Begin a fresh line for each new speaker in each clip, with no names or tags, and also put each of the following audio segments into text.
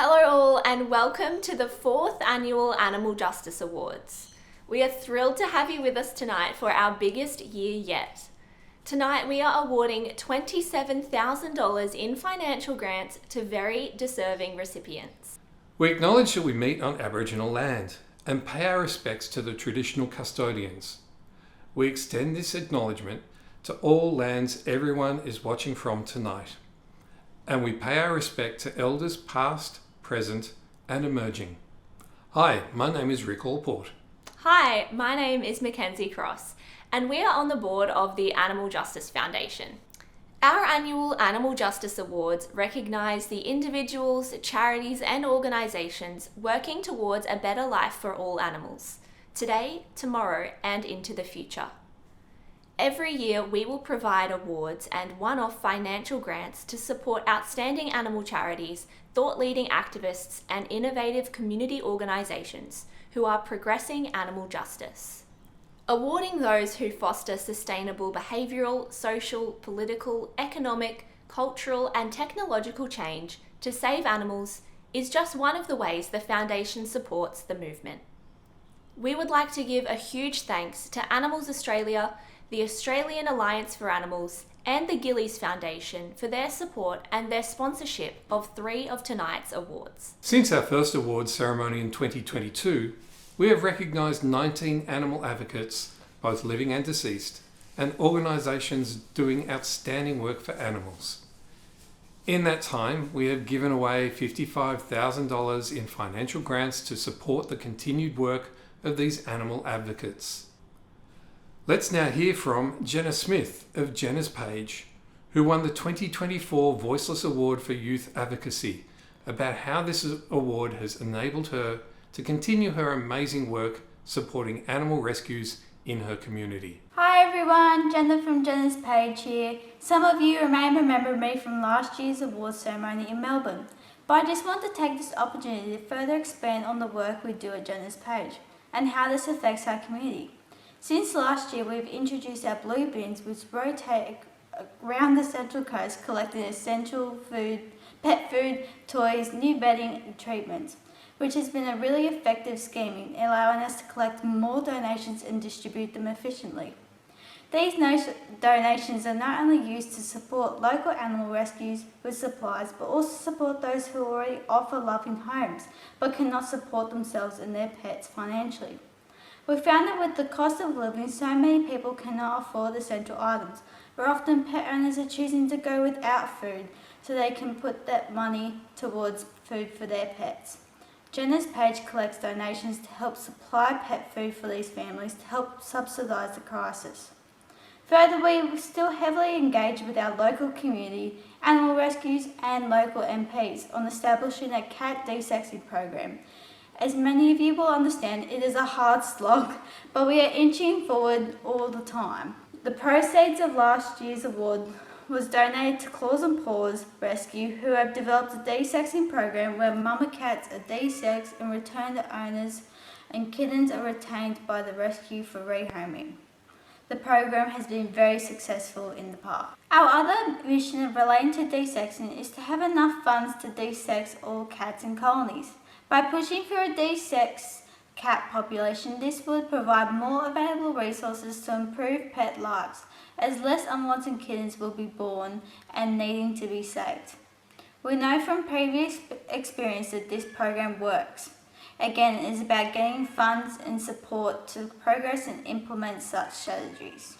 Hello all and welcome to the 4th Annual Animal Justice Awards. We are thrilled to have you with us tonight for our biggest year yet. Tonight we are awarding $27,000 in financial grants to very deserving recipients.
We acknowledge that we meet on Aboriginal land and pay our respects to the traditional custodians. We extend this acknowledgement to all lands everyone is watching from tonight. And we pay our respect to elders past, present and emerging. Hi, my name is Rick Allport.
Hi, my name is Mackenzie Cross and we are on the board of the Animal Justice Foundation. Our annual Animal Justice Awards recognise the individuals, charities and organisations working towards a better life for all animals, today, tomorrow and into the future. Every year we will provide awards and one-off financial grants to support outstanding animal charities, thought-leading activists and innovative community organisations who are progressing animal justice. Awarding those who foster sustainable behavioural, social, political, economic, cultural and technological change to save animals is just one of the ways the Foundation supports the movement. We would like to give a huge thanks to Animals Australia, the Australian Alliance for Animals and the Gillies Foundation for their support and their sponsorship of 3 of tonight's awards.
Since our first awards ceremony in 2022, we have recognised 19 animal advocates, both living and deceased, and organisations doing outstanding work for animals. In that time, we have given away $55,000 in financial grants to support the continued work of these animal advocates. Let's now hear from Jenna Smith of Jenna's Page, who won the 2024 Voiceless Award for Youth Advocacy, about how this award has enabled her to continue her amazing work supporting animal rescues in her community.
Hi everyone, Jenna from Jenna's Page here. Some of you may remember me from last year's awards ceremony in Melbourne, but I just want to take this opportunity to further expand on the work we do at Jenna's Page and how this affects our community. Since last year, we've introduced our blue bins, which rotate around the Central Coast collecting essential food, pet food, toys, new bedding and treatments, which has been a really effective scheme in allowing us to collect more donations and distribute them efficiently. These donations are not only used to support local animal rescues with supplies, but also support those who already offer loving homes, but cannot support themselves and their pets financially. We found that with the cost of living, so many people cannot afford essential items, where often pet owners are choosing to go without food so they can put that money towards food for their pets. Jenna's Page collects donations to help supply pet food for these families to help subsidise the crisis. Further, we still heavily engage with our local community, animal rescues and local MPs on establishing a cat desexing program. As many of you will understand, it is a hard slog, but we are inching forward all the time. The proceeds of last year's award was donated to Claws and Paws Rescue, who have developed a desexing program where mama cats are desexed and returned to owners and kittens are retained by the rescue for rehoming. The program has been very successful in the past. Our other mission relating to desexing is to have enough funds to desex all cats in colonies. By pushing for a desexed cat population, this would provide more available resources to improve pet lives, as less unwanted kittens will be born and needing to be saved. We know from previous experience that this program works. Again, it is about getting funds and support to progress and implement such strategies.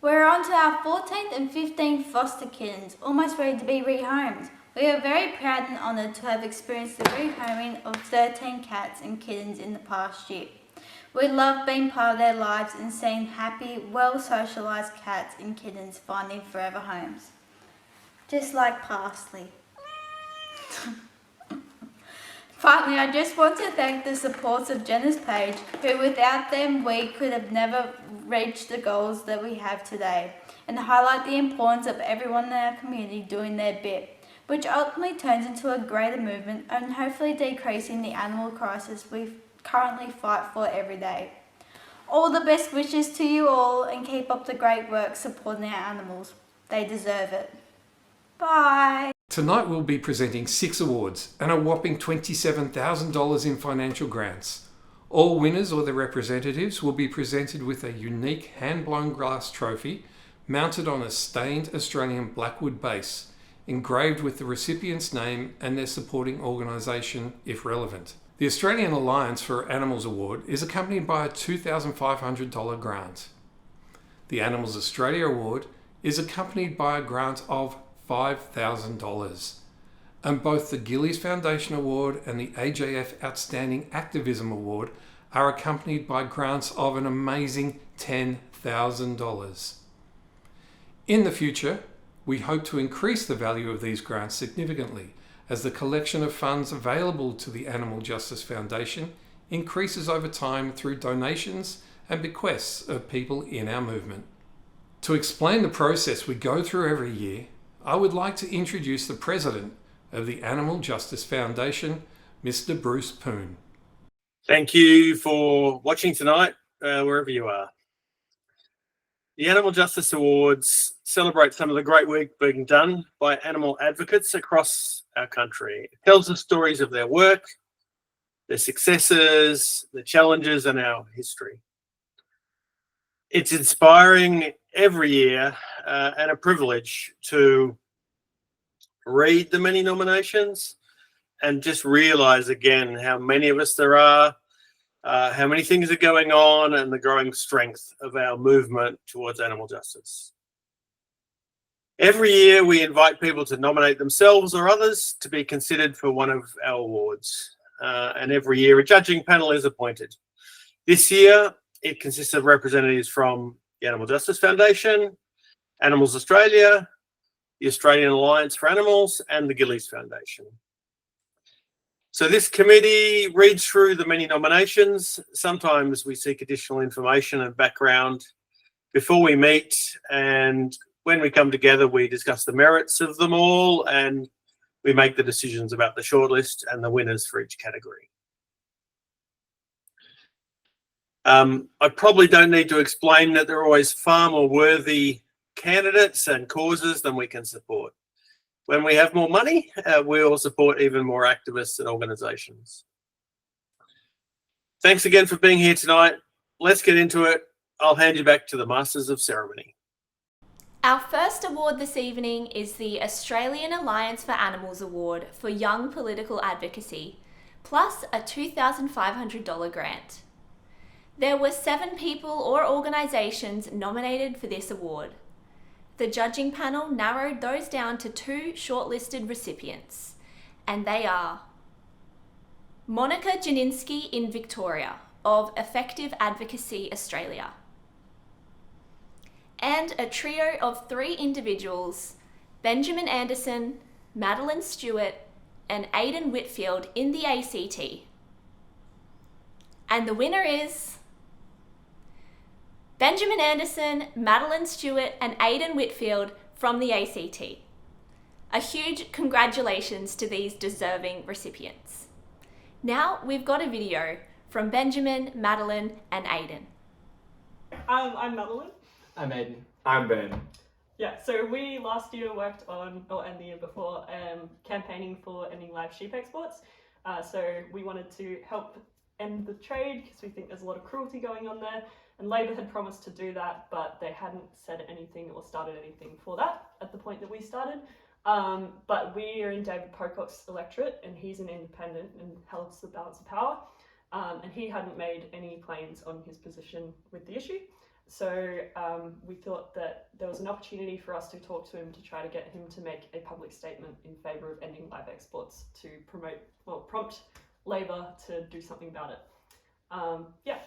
We're on to our 14th and 15th foster kittens, almost ready to be rehomed. We are very proud and honoured to have experienced the rehoming of 13 cats and kittens in the past year. We love being part of their lives and seeing happy, well-socialised cats and kittens finding forever homes. Just like parsley. Finally, I just want to thank the supports of Jenna's Page, who without them we could have never reached the goals that we have today, and highlight the importance of everyone in our community doing their bit, which ultimately turns into a greater movement and hopefully decreasing the animal crisis we currently fight for every day. All the best wishes to you all and keep up the great work supporting our animals. They deserve it. Bye!
Tonight we'll be presenting 6 awards and a whopping $27,000 in financial grants. All winners or their representatives will be presented with a unique hand-blown glass trophy mounted on a stained Australian blackwood base, engraved with the recipient's name and their supporting organisation if relevant. The Australian Alliance for Animals Award is accompanied by a $2,500 grant. The Animals Australia Award is accompanied by a grant of $5,000. And both the Gillies Foundation Award and the AJF Outstanding Activism Award are accompanied by grants of an amazing $10,000. In the future, we hope to increase the value of these grants significantly as the collection of funds available to the Animal Justice Foundation increases over time through donations and bequests of people in our movement. To explain the process we go through every year, I would like to introduce the President of the Animal Justice Foundation, Mr. Bruce Poon.
Thank you for watching tonight, wherever you are. The Animal Justice Awards celebrate some of the great work being done by animal advocates across our country. It tells the stories of their work, their successes, the challenges, and our history. It's inspiring every year and a privilege to read the many nominations and just realize again how many of us there are, how many things are going on, and the growing strength of our movement towards animal justice. Every year we invite people to nominate themselves or others to be considered for one of our awards. And every year a judging panel is appointed. This year it consists of representatives from the Animal Justice Foundation, Animals Australia, the Australian Alliance for Animals, and the Gillies Foundation. So this committee reads through the many nominations. Sometimes we seek additional information and background before we meet, and when we come together, we discuss the merits of them all, and we make the decisions about the shortlist and the winners for each category. I probably don't need to explain that there are always far more worthy candidates and causes than we can support. When we have more money, we'll support even more activists and organisations. Thanks again for being here tonight. Let's get into it. I'll hand you back to the Masters of Ceremony.
Our first award this evening is the Australian Alliance for Animals Award for Young Political Advocacy, plus a $2,500 grant. There were 7 people or organisations nominated for this award. The judging panel narrowed those down to 2 shortlisted recipients, and they are Monica Janinski in Victoria of Effective Advocacy Australia, and a trio of 3 individuals, Benjamin Anderson, Madeline Stewart, and Aidan Whitfield in the ACT. And the winner is Benjamin Anderson, Madeline Stewart, and Aidan Whitfield from the ACT. A huge congratulations to these deserving recipients. Now we've got a video from Benjamin, Madeline, and Aidan.
I'm Madeline.
I'm Aiden.
I'm Ben.
Yeah, so we last year worked on, and the year before, campaigning for ending live sheep exports. So we wanted to help end the trade because we think there's a lot of cruelty going on there. And Labor had promised to do that, but they hadn't said anything or started anything for that at the point that we started. But we are in David Pocock's electorate, and he's an independent and holds the balance of power. And he hadn't made any claims on his position with the issue. So we thought that there was an opportunity for us to talk to him to try to get him to make a public statement in favour of ending live exports to prompt Labor to do something about it. Yeah.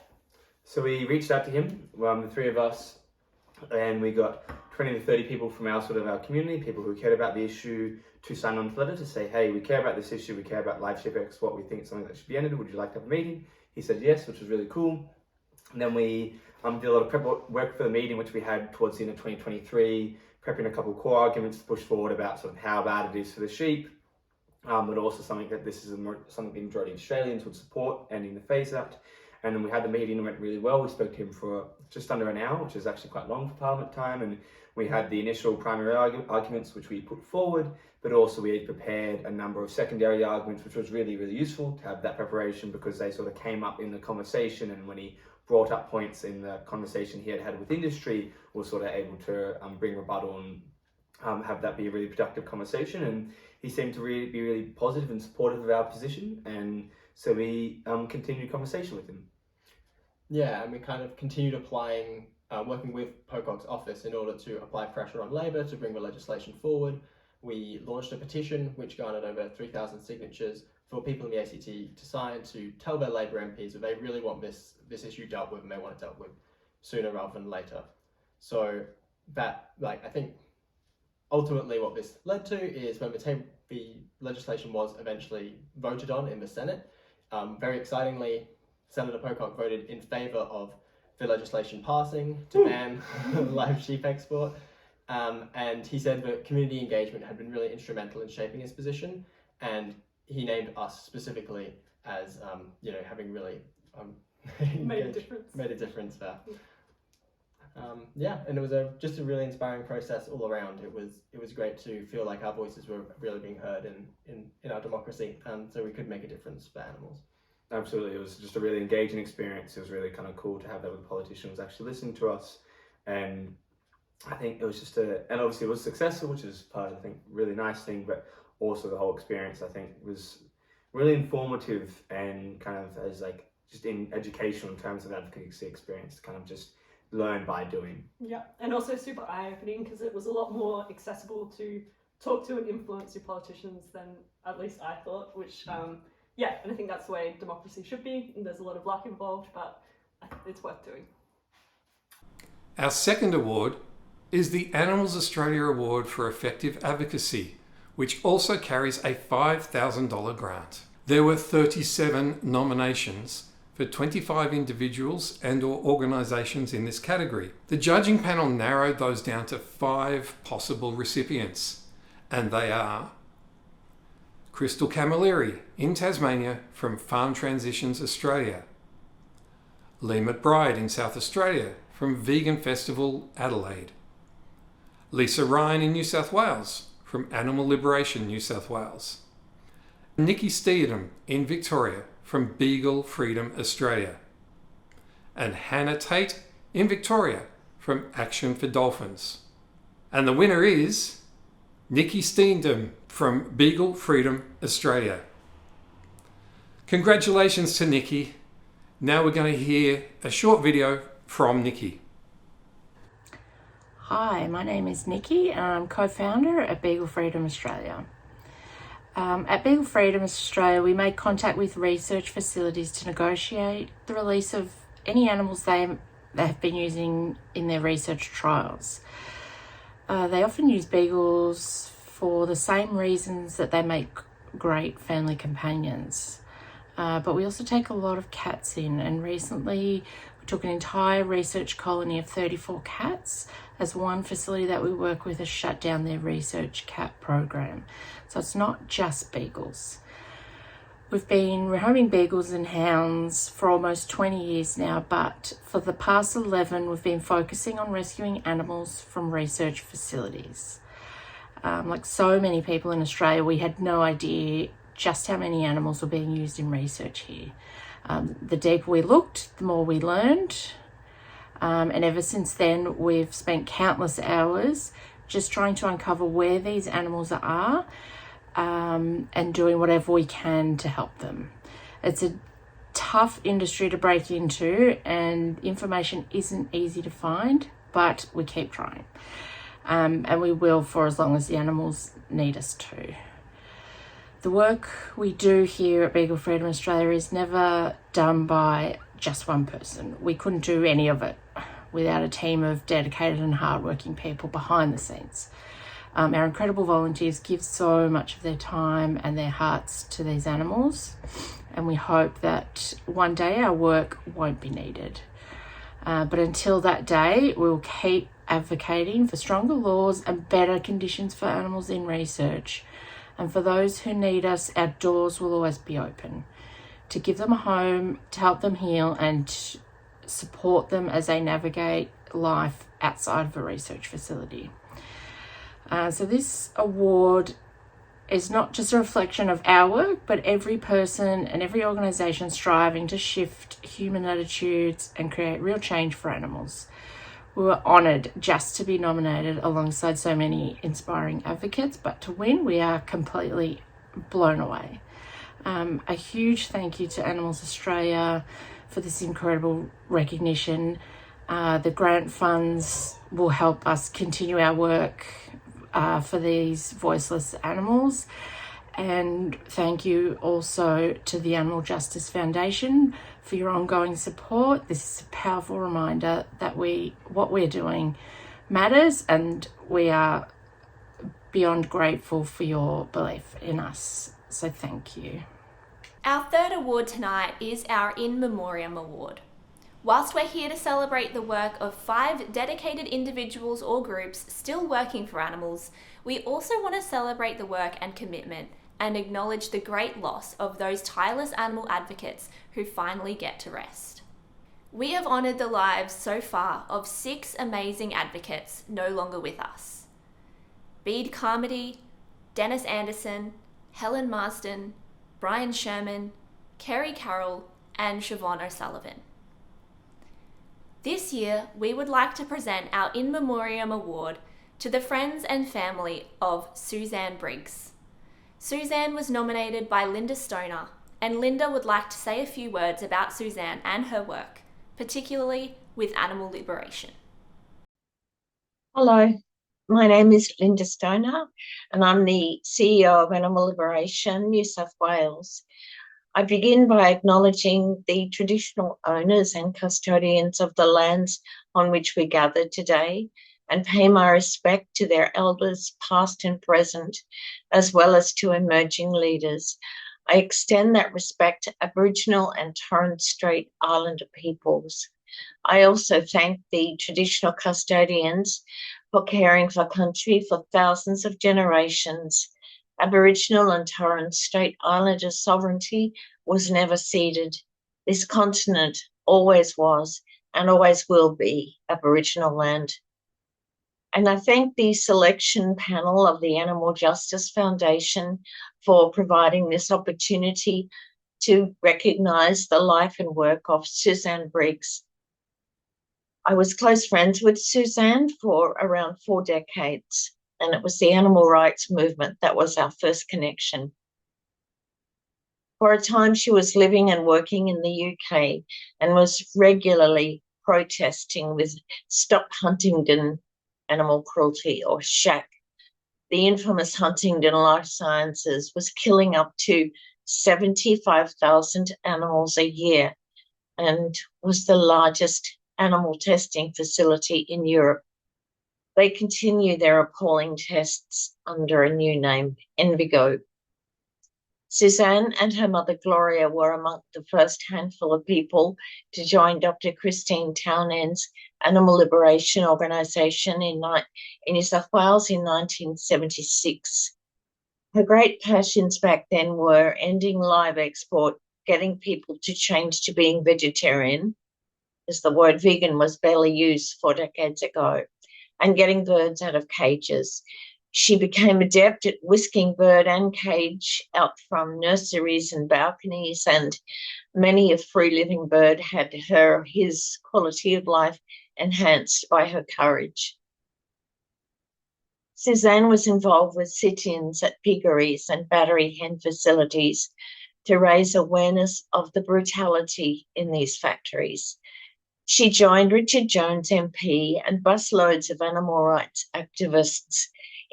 So we reached out to him, the 3 of us, and we got 20 to 30 people from our community, people who cared about the issue, to sign on to the letter to say, hey, we care about this issue, we care about live sheep export, we think it's something that should be ended, would you like to have a meeting? He said yes, which was really cool. And then we did a lot of prep work for the meeting, which we had towards the end of 2023, prepping a couple of core arguments to push forward about how bad it is for the sheep, but also something that this is something the majority of Australians would support, ending the phase out. And then we had the meeting and it went really well. We spoke to him for just under an hour, which is actually quite long for Parliament time. And we had the initial primary arguments, which we put forward. but also we had prepared a number of secondary arguments, which was really, really useful to have that preparation, because they sort of came up in the conversation, and when he brought up points in the conversation he had had with industry, was sort of able to bring rebuttal and have that be a really productive conversation. And he seemed to be really positive and supportive of our position, and so we continued conversation with him.
Yeah, and we kind of continued applying, working with Pocock's office in order to apply pressure on Labor to bring the legislation forward. We launched a petition which garnered over 3,000 signatures for people in the ACT to sign, to tell their Labor MPs that they really want this issue dealt with, and they want it dealt with sooner rather than later. So that, I think ultimately what this led to is when the legislation was eventually voted on in the Senate, very excitingly, Senator Pocock voted in favour of the legislation passing to ban live sheep export. And he said that community engagement had been really instrumental in shaping his position, and he named us specifically as, having really
Made a difference
there. And it was just a really inspiring process all around. It was great to feel like our voices were really being heard in our democracy, so we could make a difference for animals.
Absolutely, it was just a really engaging experience. It was really kind of cool to have that with politicians actually listening to us, and I think it was just and obviously it was successful, which is part of, I think, really nice thing, but also the whole experience, I think, was really informative and kind of as just in educational in terms of advocacy experience, to kind of just learn by doing.
Yeah, and also super eye-opening, because it was a lot more accessible to talk to and influence your politicians than at least I thought, which, and I think that's the way democracy should be. And there's a lot of luck involved, but I think it's worth doing.
Our second award is the Animals Australia Award for Effective Advocacy, which also carries a $5,000 grant. There were 37 nominations for 25 individuals and or organisations in this category. The judging panel narrowed those down to 5 possible recipients, and they are Crystal Camilleri in Tasmania from Farm Transitions Australia, Lee McBride in South Australia from Vegan Festival Adelaide, Lisa Ryan in New South Wales from Animal Liberation New South Wales, Nikki Steedham in Victoria from Beagle Freedom Australia, and Hannah Tate in Victoria from Action for Dolphins. And the winner is Nikki Steedham from Beagle Freedom Australia. Congratulations to Nikki. Now we're going to hear a short video from Nikki.
Hi, my name is Nikki and I'm co-founder at Beagle Freedom Australia. At Beagle Freedom Australia, we made contact with research facilities to negotiate the release of any animals they have been using in their research trials. They often use beagles for the same reasons that they make great family companions. But we also take a lot of cats in, and recently we took an entire research colony of 34 cats, as one facility that we work with has shut down their research cat program. So it's not just beagles. We've been rehoming beagles and hounds for almost 20 years now, but for the past 11 we've been focusing on rescuing animals from research facilities. Like so many people in Australia, we had no idea just how many animals were being used in research here. The deeper we looked, the more we learned. And ever since then, we've spent countless hours just trying to uncover where these animals are, and doing whatever we can to help them. It's a tough industry to break into, and information isn't easy to find, but we keep trying. And we will for as long as the animals need us to. The work we do here at Beagle Freedom Australia is never done by just one person. We couldn't do any of it without a team of dedicated and hardworking people behind the scenes. Our incredible volunteers give so much of their time and their hearts to these animals, and we hope that one day our work won't be needed. But until that day, we'll keep advocating for stronger laws and better conditions for animals in research. And for those who need us, our doors will always be open to give them a home, to help them heal, and support them as they navigate life outside of a research facility. So this award is not just a reflection of our work, but every person and every organisation striving to shift human attitudes and create real change for animals. We were honoured just to be nominated alongside so many inspiring advocates, but to win, we are completely blown away. A huge thank you to Animals Australia for this incredible recognition. The grant funds will help us continue our work for these voiceless animals. And thank you also to the Animal Justice Foundation for your ongoing support. This is a powerful reminder that what we're doing matters, and we are beyond grateful for your belief in us. So thank you.
Our third award tonight is our In Memoriam Award. Whilst we're here to celebrate the work of 5 dedicated individuals or groups still working for animals, we also want to celebrate the work and commitment and acknowledge the great loss of those tireless animal advocates who finally get to rest. We have honoured the lives so far of 6 amazing advocates no longer with us. Bede Carmody, Dennis Anderson, Helen Marsden, Brian Sherman, Kerry Carroll, and Siobhan O'Sullivan. This year, we would like to present our In Memoriam Award to the friends and family of Suzanne Briggs. Suzanne was nominated by Linda Stoner, and Linda would like to say a few words about Suzanne and her work, particularly with animal liberation.
Hello, my name is Linda Stoner, and I'm the CEO of Animal Liberation New South Wales. I begin by acknowledging the traditional owners and custodians of the lands on which we gather today, and pay my respect to their elders, past and present, as well as to emerging leaders. I extend that respect to Aboriginal and Torres Strait Islander peoples. I also thank the traditional custodians for caring for country for thousands of generations. Aboriginal and Torres Strait Islander sovereignty was never ceded. This continent always was and always will be Aboriginal land. And I thank the selection panel of the Animal Justice Foundation for providing this opportunity to recognise the life and work of Suzanne Briggs. I was close friends with Suzanne for around 4 decades, and it was the animal rights movement that was our first connection. For a time, she was living and working in the UK and was regularly protesting with Stop Huntingdon Animal Cruelty, or SHAC. The infamous Huntingdon Life Sciences was killing up to 75,000 animals a year and was the largest animal testing facility in Europe. They continue their appalling tests under a new name, Envigo. Suzanne and her mother Gloria were among the first handful of people to join Dr. Christine Townend's Animal Liberation Organisation in New South Wales in 1976. Her great passions back then were ending live export, getting people to change to being vegetarian, as the word vegan was barely used 4 decades ago, and getting birds out of cages. She became adept at whisking bird and cage out from nurseries and balconies, and many a free-living bird had his quality of life enhanced by her courage. Suzanne was involved with sit-ins at piggeries and battery hen facilities to raise awareness of the brutality in these factories. She joined Richard Jones MP and busloads of animal rights activists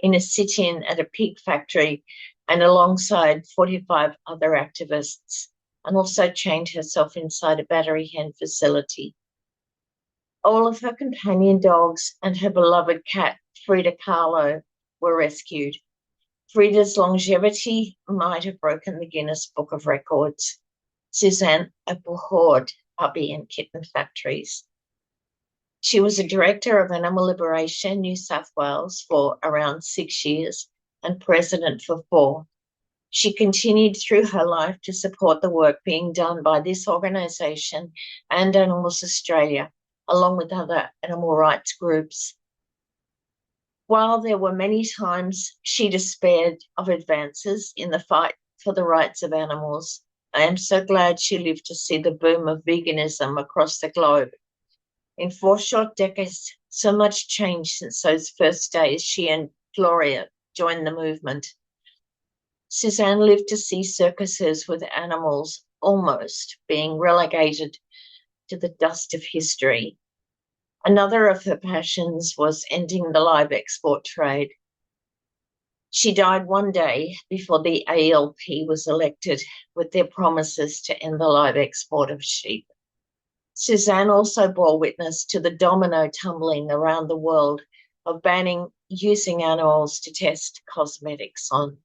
in a sit-in at a pig factory and alongside 45 other activists, and also chained herself inside a battery hen facility. All of her companion dogs and her beloved cat, Frida Kahlo, were rescued. Frida's longevity might have broken the Guinness Book of Records. Suzanne abhorred puppy and kitten factories. She was a director of Animal Liberation New South Wales for around 6 years and president for 4. She continued through her life to support the work being done by this organisation and Animals Australia, along with other animal rights groups. While there were many times she despaired of advances in the fight for the rights of animals, I am so glad she lived to see the boom of veganism across the globe. In 4 short decades, so much changed since those first days she and Gloria joined the movement. Suzanne lived to see circuses with animals almost being relegated to the dust of history. Another of her passions was ending the live export trade. She died one day before the ALP was elected with their promises to end the live export of sheep. Suzanne also bore witness to the domino tumbling around the world of banning using animals to test cosmetics on.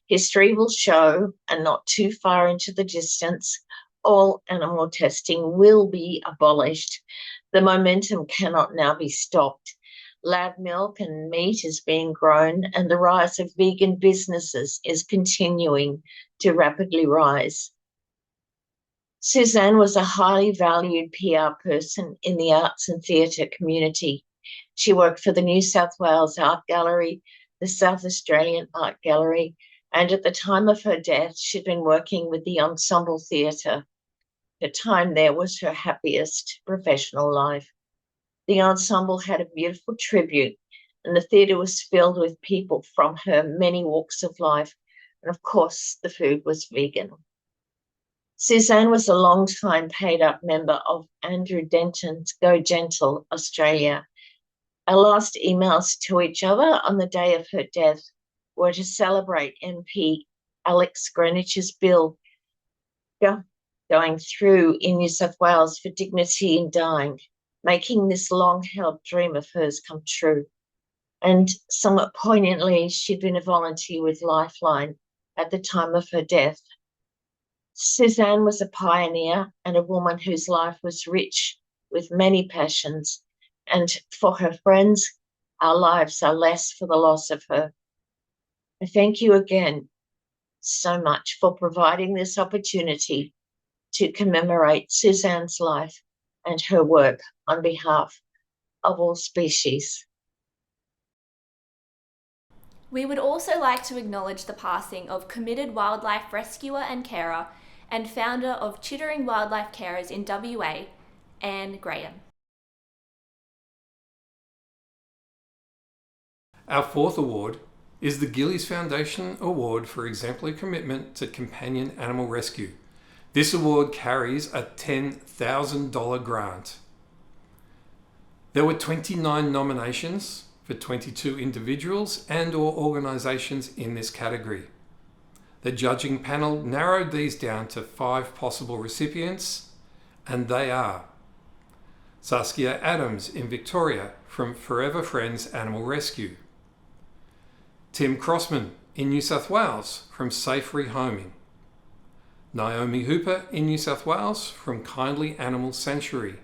History will show, and not too far into the distance, all animal testing will be abolished. The momentum cannot now be stopped. Lab milk and meat is being grown, and the rise of vegan businesses is continuing to rapidly rise. Suzanne was a highly valued PR person in the arts and theatre community. She worked for the New South Wales Art Gallery, the South Australian Art Gallery, and at the time of her death, she'd been working with the Ensemble Theatre. Her time there was her happiest professional life. The ensemble had a beautiful tribute, and the theatre was filled with people from her many walks of life, and of course, the food was vegan. Suzanne was a long-time paid-up member of Andrew Denton's Go Gentle Australia. Our last emails to each other on the day of her death were to celebrate MP Alex Greenwich's bill going through in New South Wales for dignity in dying, making this long-held dream of hers come true. And somewhat poignantly, she'd been a volunteer with Lifeline at the time of her death. Suzanne was a pioneer and a woman whose life was rich with many passions, and for her friends, our lives are less for the loss of her. I thank you again so much for providing this opportunity to commemorate Suzanne's life and her work on behalf of all species.
We would also like to acknowledge the passing of committed wildlife rescuer and carer and founder of Chittering Wildlife Carers in WA, Anne Graham.
Our 4th award is the Gillies Foundation Award for Exemplary Commitment to Companion Animal Rescue. This award carries a $10,000 grant. There were 29 nominations for 22 individuals and/or organisations in this category. The judging panel narrowed these down to 5 possible recipients, and they are Saskia Adams in Victoria from Forever Friends Animal Rescue, Tim Crossman in New South Wales from Safe Rehoming, Naomi Hooper in New South Wales from Kindly Animal Sanctuary,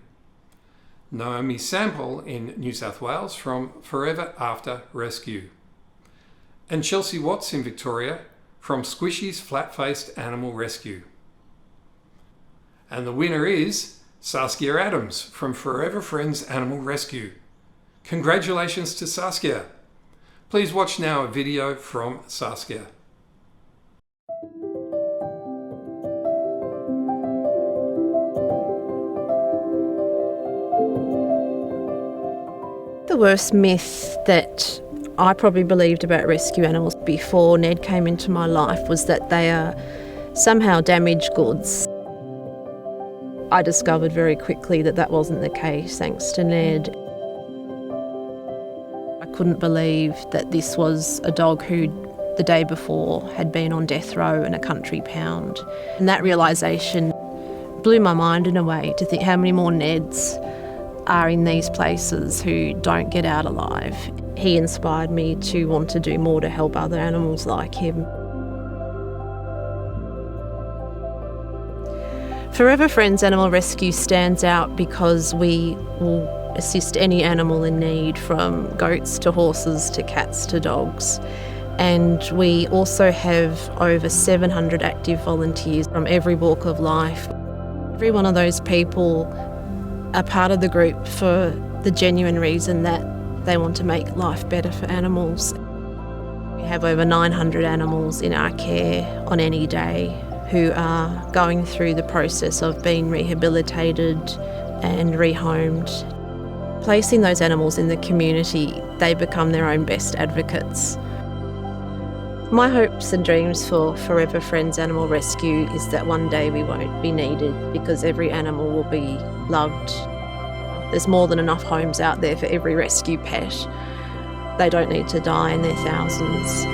Naomi Sample in New South Wales from Forever After Rescue, and Chelsea Watts in Victoria from Squishy's Flat-Faced Animal Rescue. And the winner is Saskia Adams from Forever Friends Animal Rescue. Congratulations to Saskia. Please watch now a video from Saskia.
The worst myth that I probably believed about rescue animals before Ned came into my life was that they are somehow damaged goods. I discovered very quickly that that wasn't the case, thanks to Ned. I couldn't believe that this was a dog who the day before had been on death row in a country pound. And that realisation blew my mind in a way, to think how many more Neds are in these places who don't get out alive. He inspired me to want to do more to help other animals like him. Forever Friends Animal Rescue stands out because we will assist any animal in need, from goats to horses to cats to dogs. And we also have over 700 active volunteers from every walk of life. Every one of those people are part of the group for the genuine reason that They want to make life better for animals. We have over 900 animals in our care on any day who are going through the process of being rehabilitated and rehomed. Placing those animals in the community, they become their own best advocates. My hopes and dreams for Forever Friends Animal Rescue is that one day we won't be needed because every animal will be loved. There's more than enough homes out there for every rescue pet. They don't need to die in their thousands.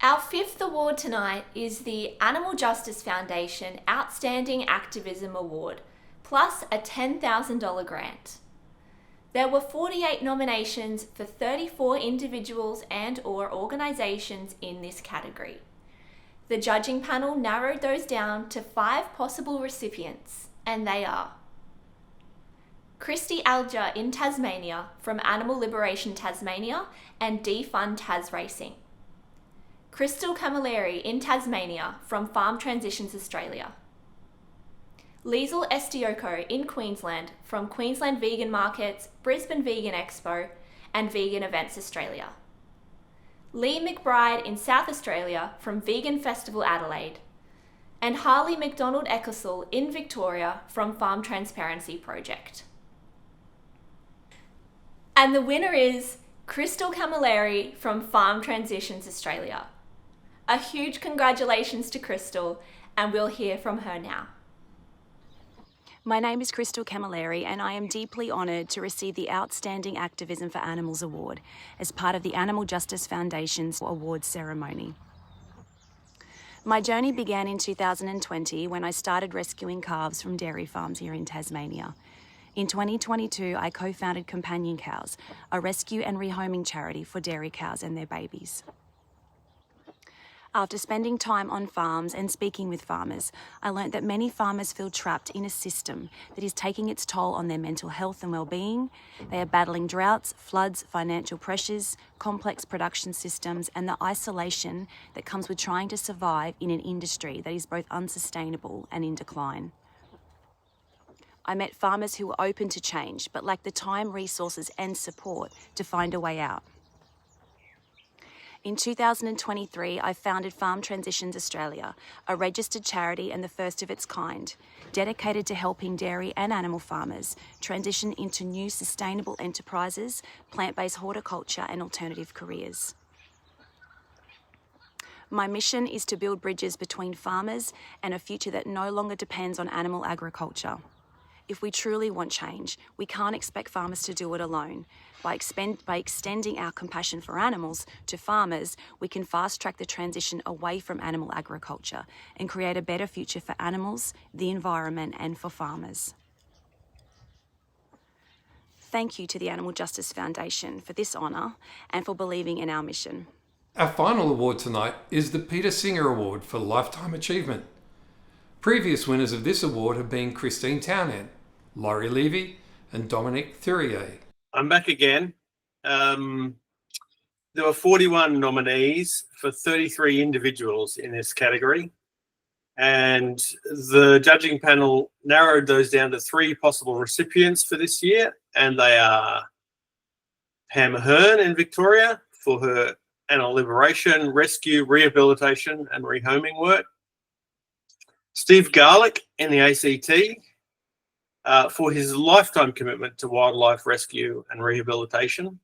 Our fifth award tonight is the Animal Justice Foundation Outstanding Activism Award, plus a $10,000 grant. There were 48 nominations for 34 individuals and/or organisations in this category. The judging panel narrowed those down to 5 possible recipients, and they are Christy Alger in Tasmania from Animal Liberation Tasmania and Defund Tas Racing. Crystal Camilleri in Tasmania from Farm Transitions Australia. Liesl Estioko in Queensland from Queensland Vegan Markets, Brisbane Vegan Expo and Vegan Events Australia. Lee McBride in South Australia from Vegan Festival Adelaide. And Harley McDonald Ecclesall in Victoria from Farm Transparency Project. And the winner is Crystal Camilleri from Farm Transitions Australia. A huge congratulations to Crystal, and we'll hear from her now.
My name is Crystal Camilleri, and I am deeply honoured to receive the Outstanding Activism for Animals Award as part of the Animal Justice Foundation's awards ceremony. My journey began in 2020 when I started rescuing calves from dairy farms here in Tasmania. In 2022, I co-founded Companion Cows, a rescue and rehoming charity for dairy cows and their babies. After spending time on farms and speaking with farmers, I learnt that many farmers feel trapped in a system that is taking its toll on their mental health and well-being. They are battling droughts, floods, financial pressures, complex production systems, and the isolation that comes with trying to survive in an industry that is both unsustainable and in decline. I met farmers who were open to change, but lacked the time, resources, and support to find a way out. In 2023, I founded Farm Transitions Australia, a registered charity and the first of its kind, dedicated to helping dairy and animal farmers transition into new sustainable enterprises, plant-based horticulture and alternative careers. My mission is to build bridges between farmers and a future that no longer depends on animal agriculture. If we truly want change, we can't expect farmers to do it alone. By extending our compassion for animals to farmers, we can fast-track the transition away from animal agriculture and create a better future for animals, the environment, and for farmers. Thank you to the Animal Justice Foundation for this honour and for believing in our mission.
Our final award tonight is the Peter Singer Award for Lifetime Achievement. Previous winners of this award have been Christine Townend, Laurie Levy and Dominic Thurier.
I'm back again. There were 41 nominees for 33 individuals in this category, and the judging panel narrowed those down to 3 possible recipients for this year, and they are Pam Hearn in Victoria for her animal liberation, rescue, rehabilitation and rehoming work, Steve Garlick in the ACT for his lifetime commitment to wildlife rescue and rehabilitation,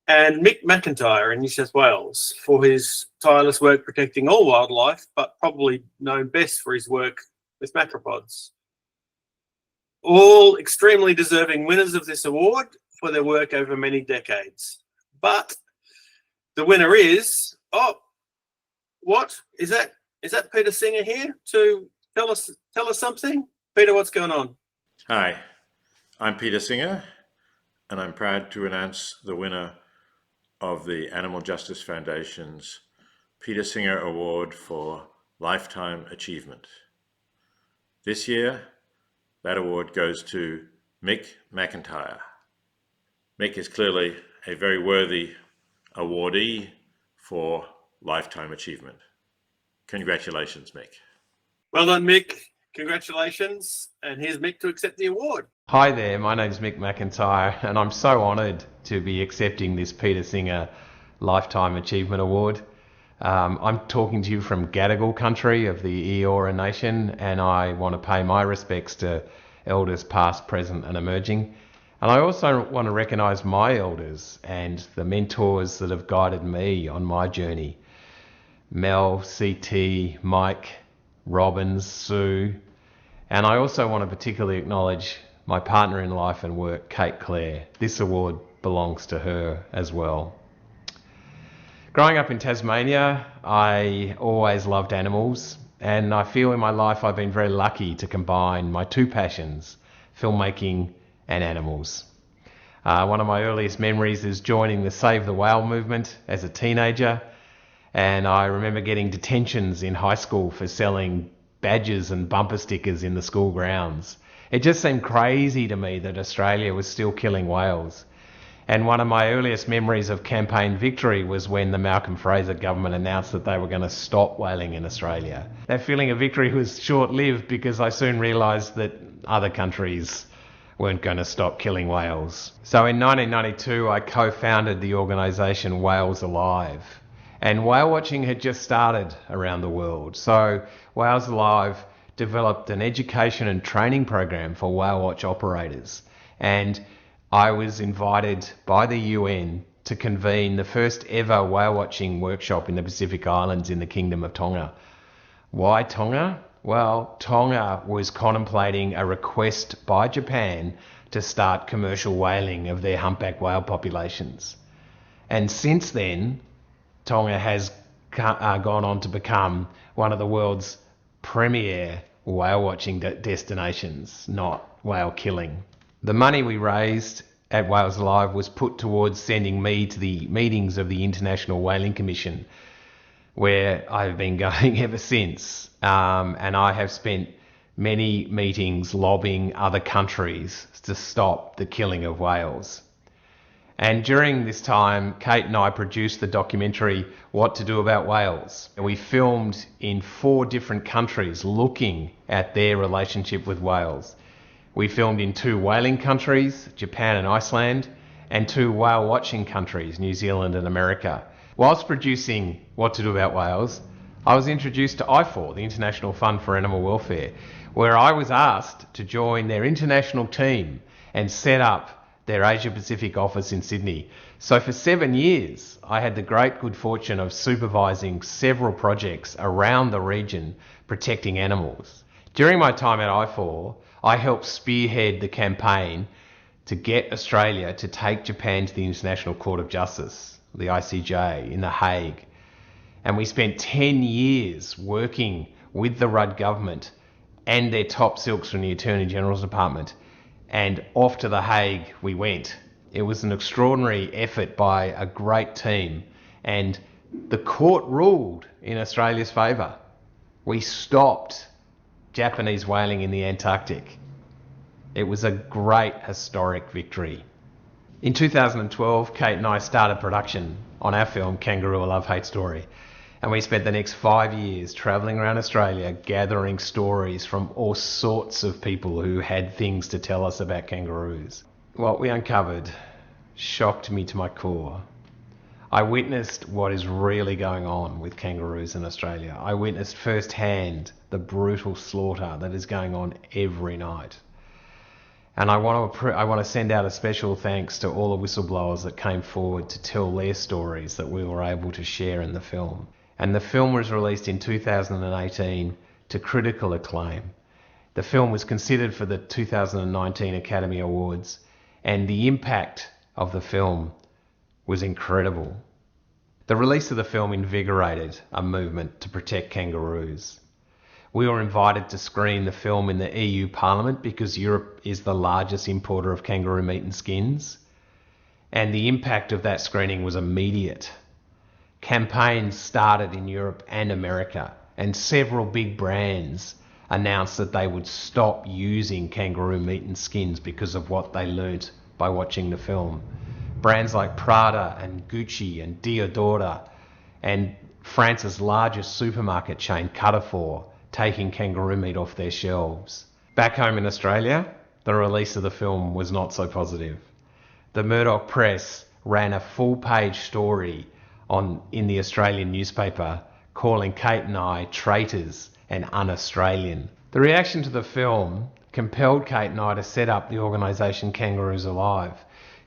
and Mick McIntyre in New South Wales for his tireless work protecting all wildlife, but probably known best for his work with macropods. All extremely deserving winners of this award for their work over many decades. But the winner is, what is that? Is that Peter Singer here to tell us something? Peter, what's going on?
Hi, I'm Peter Singer, and I'm proud to announce the winner of the Animal Justice Foundation's Peter Singer Award for Lifetime Achievement. This year, that award goes to Mick McIntyre. Mick is clearly a very worthy awardee for Lifetime Achievement. Congratulations, Mick.
Well done, Mick. Congratulations. And here's Mick to accept the award.
Hi there, my name's Mick McIntyre, and I'm so honoured to be accepting this Peter Singer Lifetime Achievement Award. I'm talking to you from Gadigal country of the Eora Nation, and I want to pay my respects to elders past, present and emerging. And I also want to recognise my elders and the mentors that have guided me on my journey. Mel, CT, Mike, Robbins, Sue. And I also want to particularly acknowledge my partner in life and work, Kate Clare. This award belongs to her as well. Growing up in Tasmania, I always loved animals, and I feel in my life I've been very lucky to combine my two passions, filmmaking and animals. One of my earliest memories is joining the Save the Whale movement as a teenager, and I remember getting detentions in high school for selling badges and bumper stickers in the school grounds. It just seemed crazy to me that Australia was still killing whales. And one of my earliest memories of campaign victory was when the Malcolm Fraser government announced that they were going to stop whaling in Australia. That feeling of victory was short-lived because I soon realised that other countries weren't going to stop killing whales. So in 1992, I co-founded the organisation Whales Alive. And whale watching had just started around the world. So Whales Alive developed an education and training program for whale watch operators. And I was invited by the UN to convene the first ever whale watching workshop in the Pacific Islands in the Kingdom of Tonga. Why Tonga? Well, Tonga was contemplating a request by Japan to start commercial whaling of their humpback whale populations. And since then, Tonga has gone on to become one of the world's premier whale watching destinations, not whale killing. The money we raised at Whales Alive was put towards sending me to the meetings of the International Whaling Commission, where I've been going ever since. And I have spent many meetings lobbying other countries to stop the killing of whales. And during this time, Kate and I produced the documentary What to Do About Whales. And we filmed in 4 different countries looking at their relationship with whales. We filmed in 2 whaling countries, Japan and Iceland, and 2 whale watching countries, New Zealand and America. Whilst producing What to Do About Whales, I was introduced to IFAW, the International Fund for Animal Welfare, where I was asked to join their international team and set up their Asia Pacific office in Sydney. So for 7 years, I had the great good fortune of supervising several projects around the region protecting animals. During my time at IFAW, I helped spearhead the campaign to get Australia to take Japan to the International Court of Justice, the ICJ, in The Hague. And we spent 10 years working with the Rudd government and their top silks from the Attorney General's Department. And off to The Hague we went. It was an extraordinary effort by a great team. And the court ruled in Australia's favour. We stopped Japanese whaling in the Antarctic. It was a great historic victory. In 2012, Kate and I started production on our film Kangaroo, A Love-Hate Story. And we spent the next 5 years travelling around Australia gathering stories from all sorts of people who had things to tell us about kangaroos. What we uncovered shocked me to my core. I witnessed what is really going on with kangaroos in Australia. I witnessed firsthand the brutal slaughter that is going on every night. And I want to send out a special thanks to all the whistleblowers that came forward to tell their stories that we were able to share in the film. And the film was released in 2018 to critical acclaim. The film was considered for the 2019 Academy Awards, and the impact of the film was incredible. The release of the film invigorated a movement to protect kangaroos. We were invited to screen the film in the EU Parliament because Europe is the largest importer of kangaroo meat and skins. And the impact of that screening was immediate. Campaigns started in Europe and America, and several big brands announced that they would stop using kangaroo meat and skins because of what they learnt by watching the film. Brands like Prada and Gucci and Diodora and France's largest supermarket chain, Carrefour, taking kangaroo meat off their shelves. Back home in Australia, the release of the film was not so positive. The Murdoch Press ran a full-page story in the Australian newspaper calling Kate and I traitors and un-Australian. The reaction to the film compelled Kate and I to set up the organisation Kangaroos Alive,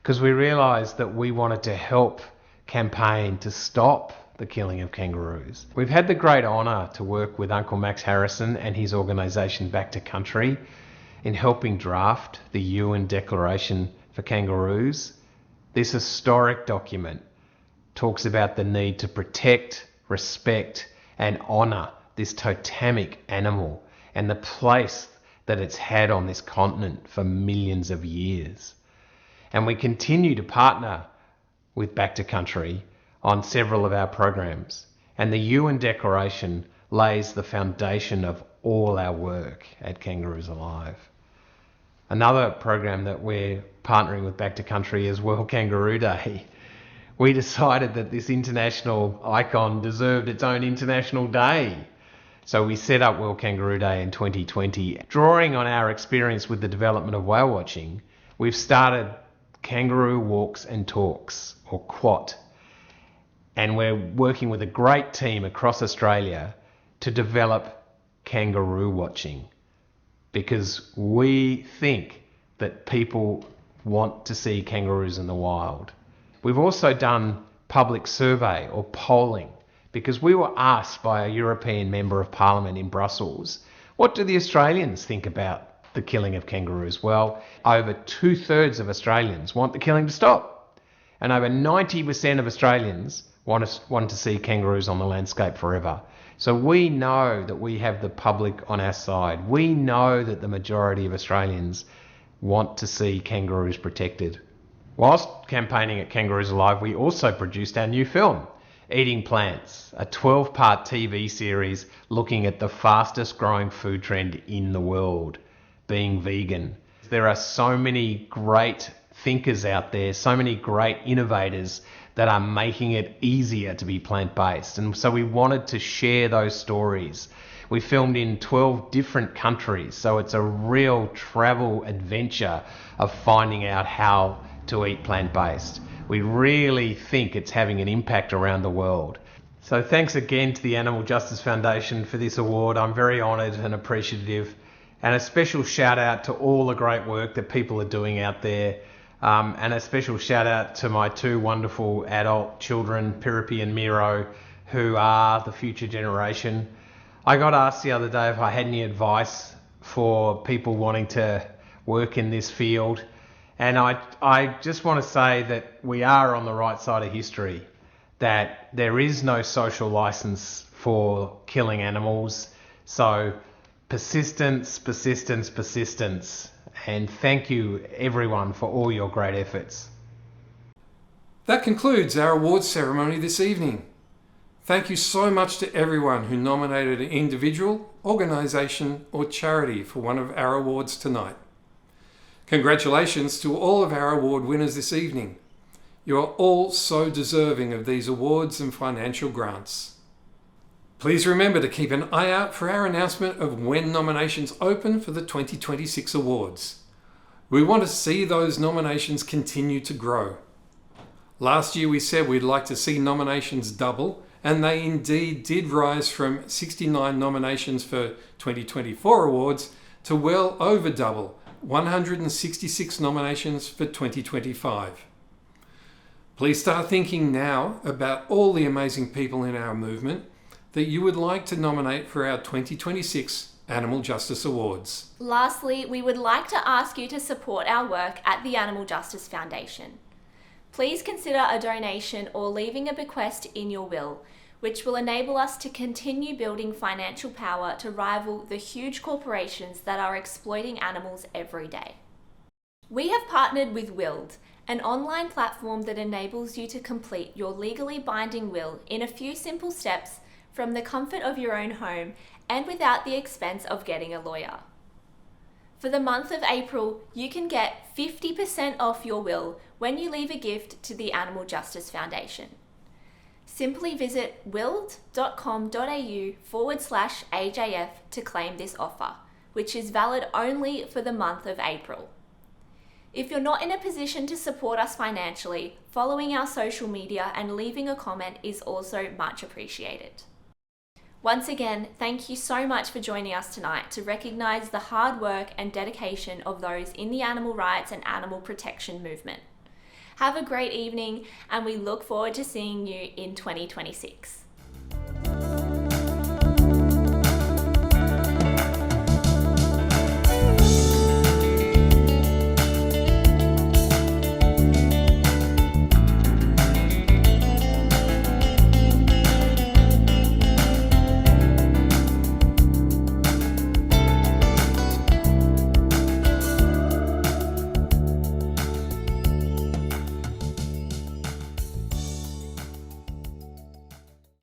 because we realised that we wanted to help campaign to stop the killing of kangaroos. We've had the great honour to work with Uncle Max Harrison and his organisation Back to Country in helping draft the UN Declaration for Kangaroos. This historic document talks about the need to protect, respect and honour this totemic animal and the place that it's had on this continent for millions of years. And we continue to partner with Back to Country on several of our programs, and the UN Declaration lays the foundation of all our work at Kangaroos Alive. Another program that we're partnering with Back to Country is World Kangaroo Day. We decided that this international icon deserved its own international day. So we set up World Kangaroo Day in 2020. Drawing on our experience with the development of whale watching, we've started Kangaroo Walks and Talks, or QWAT. And we're working with a great team across Australia to develop kangaroo watching, because we think that people want to see kangaroos in the wild. We've also done public survey or polling, because we were asked by a European Member of Parliament in Brussels, what do the Australians think about the killing of kangaroos? Well, over 2/3 of Australians want the killing to stop, and over 90% of Australians want to see kangaroos on the landscape forever. So we know that we have the public on our side. We know that the majority of Australians want to see kangaroos protected. Whilst campaigning at Kangaroos Alive, we also produced our new film, Eating Plants, a 12-part TV series looking at the fastest growing food trend in the world, being vegan. There are so many great thinkers out there, so many great innovators that are making it easier to be plant-based. And so we wanted to share those stories. We filmed in 12 different countries, so it's a real travel adventure of finding out how to eat plant-based. We really think it's having an impact around the world. So thanks again to the Animal Justice Foundation for this award. I'm very honoured and appreciative. And a special shout out to all the great work that people are doing out there. And a special shout out to my two wonderful adult children, Piripi and Miro, who are the future generation. I got asked the other day if I had any advice for people wanting to work in this field. And I just want to say that we are on the right side of history, that there is no social license for killing animals. So persistence, persistence, persistence. And thank you everyone for all your great efforts.
That concludes our awards ceremony this evening. Thank you so much to everyone who nominated an individual, organisation or charity for one of our awards tonight. Congratulations to all of our award winners this evening. You are all so deserving of these awards and financial grants. Please remember to keep an eye out for our announcement of when nominations open for the 2026 awards. We want to see those nominations continue to grow. Last year we said we'd like to see nominations double, and they indeed did rise from 69 nominations for 2024 awards to well over double, 166 nominations for 2025. Please start thinking now about all the amazing people in our movement that you would like to nominate for our 2026 Animal Justice Awards.
Lastly, we would like to ask you to support our work at the Animal Justice Foundation. Please consider a donation or leaving a bequest in your will, which will enable us to continue building financial power to rival the huge corporations that are exploiting animals every day. We have partnered with Willed, an online platform that enables you to complete your legally binding will in a few simple steps from the comfort of your own home and without the expense of getting a lawyer. For the month of April, you can get 50% off your will when you leave a gift to the Animal Justice Foundation. Simply visit willed.com.au/AJF to claim this offer, which is valid only for the month of April. If you're not in a position to support us financially, following our social media and leaving a comment is also much appreciated. Once again, thank you so much for joining us tonight to recognise the hard work and dedication of those in the animal rights and animal protection movement. Have a great evening, and we look forward to seeing you in 2026.